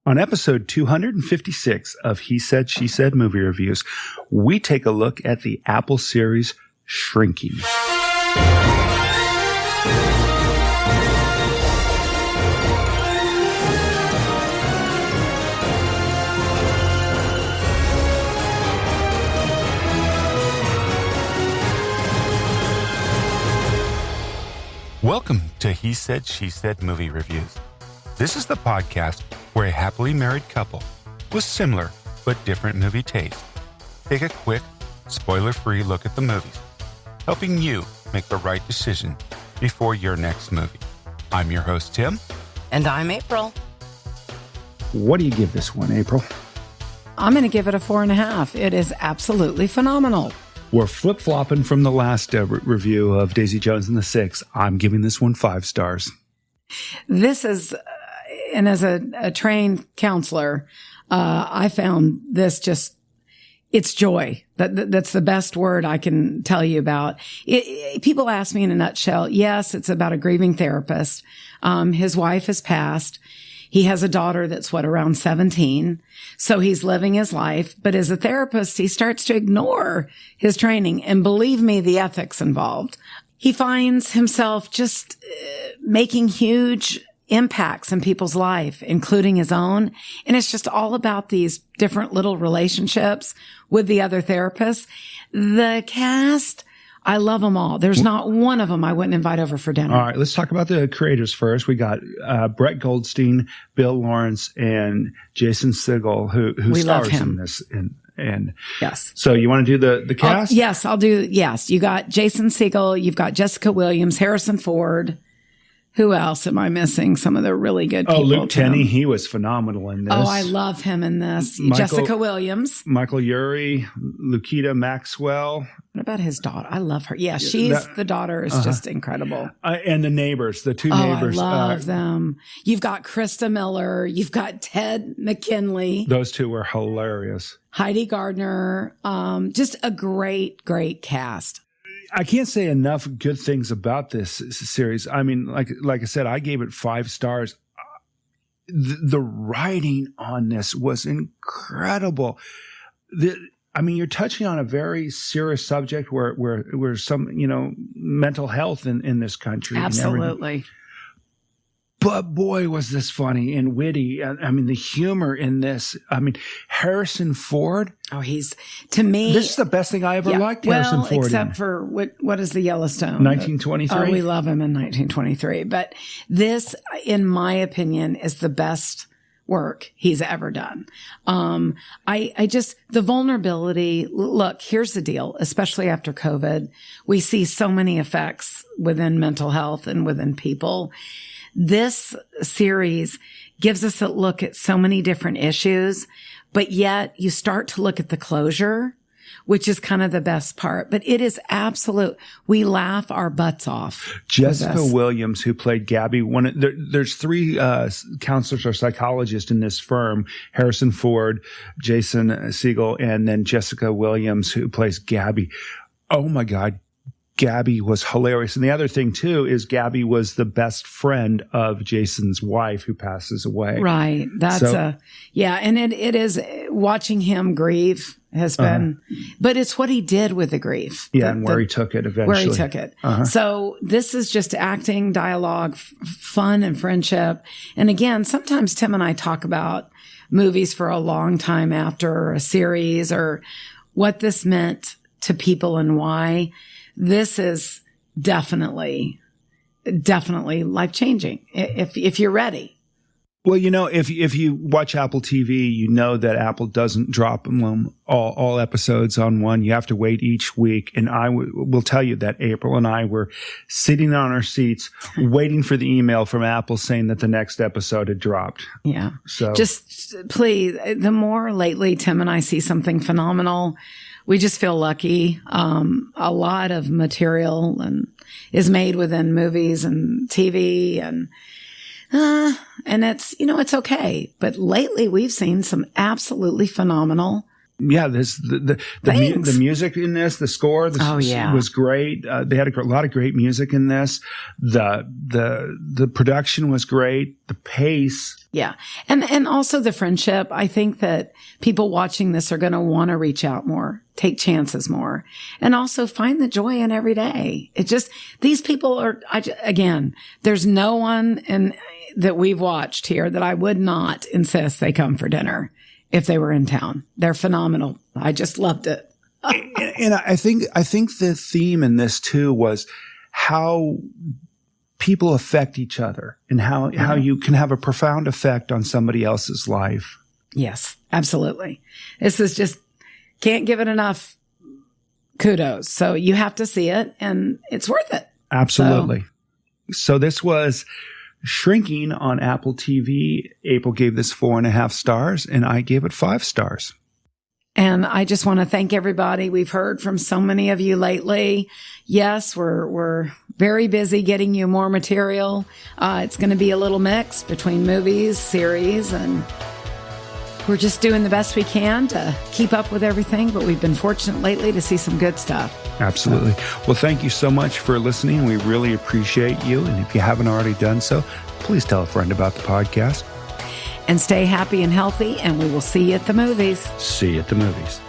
On episode 256 of He Said, She Said Movie Reviews, we take a look at the Apple series Shrinking. Welcome to He Said, She Said Movie Reviews. This is the podcast where a happily married couple with similar but different movie tastes take a quick, spoiler-free look at the movies, helping you make the right decision before your next movie. I'm your host, Tim. And I'm April. What do you give this one, April? I'm going to give it a 4.5. It is absolutely phenomenal. We're flip-flopping from the last review of Daisy Jones and the Six. I'm giving this one 5 stars. This is, and as a trained counselor, I found this just, it's joy. That's the best word I can tell you about. People ask me in a nutshell, yes, it's about a grieving therapist. His wife has passed. He has a daughter that's around 17. So he's living his life. But as a therapist, he starts to ignore his training. And believe me, the ethics involved. He finds himself just making huge impacts in people's life, including his own. And it's just all about these different little relationships with the other therapists. The cast, I love them all. There's not one of them I wouldn't invite over for dinner. All right, let's talk about the creators first. We got Brett Goldstein, Bill Lawrence, and Jason Segel, who stars in this. And yes. So you want to do the cast? Yes, I'll do. Yes, you got Jason Segel, you've got Jessica Williams, Harrison Ford. Who else am I missing? Some of the really good people. Oh, Luke Tennie, he was phenomenal in this. Oh, I love him in this. Jessica Williams. Michael Urie, Lukita, Maxwell. What about his daughter? I love her. Yeah, the daughter is just incredible. And the neighbors, the two neighbors. I love them. You've got Christa Miller. You've got Ted McGinley. Those two were hilarious. Heidi Gardner. Just a great, great cast. I can't say enough good things about this series. I mean, like I said, I gave it 5 stars. The writing on this was incredible. You're touching on a very serious subject where some, mental health in this country. Absolutely. But boy, was this funny and witty. I mean, the humor in this. I mean, Harrison Ford. Oh, to me. This is the best thing I ever liked Harrison Ford except for what is the Yellowstone? 1923. Oh, we love him in 1923. But this, in my opinion, is the best work he's ever done. The vulnerability. Look, here's the deal, especially after COVID, we see so many effects within mental health and within people. This series gives us a look at so many different issues, but yet you start to look at the closure, which is kind of the best part. But it is absolute. We laugh our butts off. Jessica Williams, who played Gabby, there's 3 counselors or psychologists in this firm, Harrison Ford, Jason Segel, and then Jessica Williams, who plays Gabby. Oh my God. Gabby was hilarious. And the other thing, too, is Gabby was the best friend of Jason's wife who passes away. Right. And it is, watching him grieve has been, but it's what he did with the grief. Yeah, and where he took it eventually. Where he took it. So this is just acting, dialogue, fun, and friendship. And again, sometimes Tim and I talk about movies for a long time after a series or what this meant to people and why. This is definitely life-changing if you're ready. Well, if you watch Apple TV, you know that Apple doesn't drop them all episodes on one. You have to wait each week. And I will tell you that April and I were sitting on our seats waiting for the email from Apple saying that the next episode had dropped. Yeah. So just please, the more lately Tim and I see something phenomenal, we just feel lucky. A lot of material is made within movies and TV and it's, it's okay. But lately we've seen some absolutely phenomenal Yeah. The music in this, the score, was great. They had a lot of great music in this. The production was great. The pace. Yeah. And also the friendship. I think that people watching this are going to want to reach out more, take chances more, and also find the joy in every day. These people are, again, there's no one that we've watched here that I would not insist they come for dinner if they were in town. They're phenomenal. I just loved it. And I think the theme in this too was how people affect each other and how you can have a profound effect on somebody else's life. Yes, absolutely. This is just, can't give it enough kudos. So you have to see it and it's worth it. Absolutely. So this was Shrinking on Apple TV. April gave this 4.5 stars and I gave it 5 stars. And I just want to thank everybody. We've heard from so many of you lately. Yes, we're very busy getting you more material. It's going to be a little mix between movies, series, and we're just doing the best we can to keep up with everything. But we've been fortunate lately to see some good stuff. Absolutely. Well, thank you so much for listening. We really appreciate you. And if you haven't already done so, please tell a friend about the podcast. And stay happy and healthy, and we will see you at the movies. See you at the movies.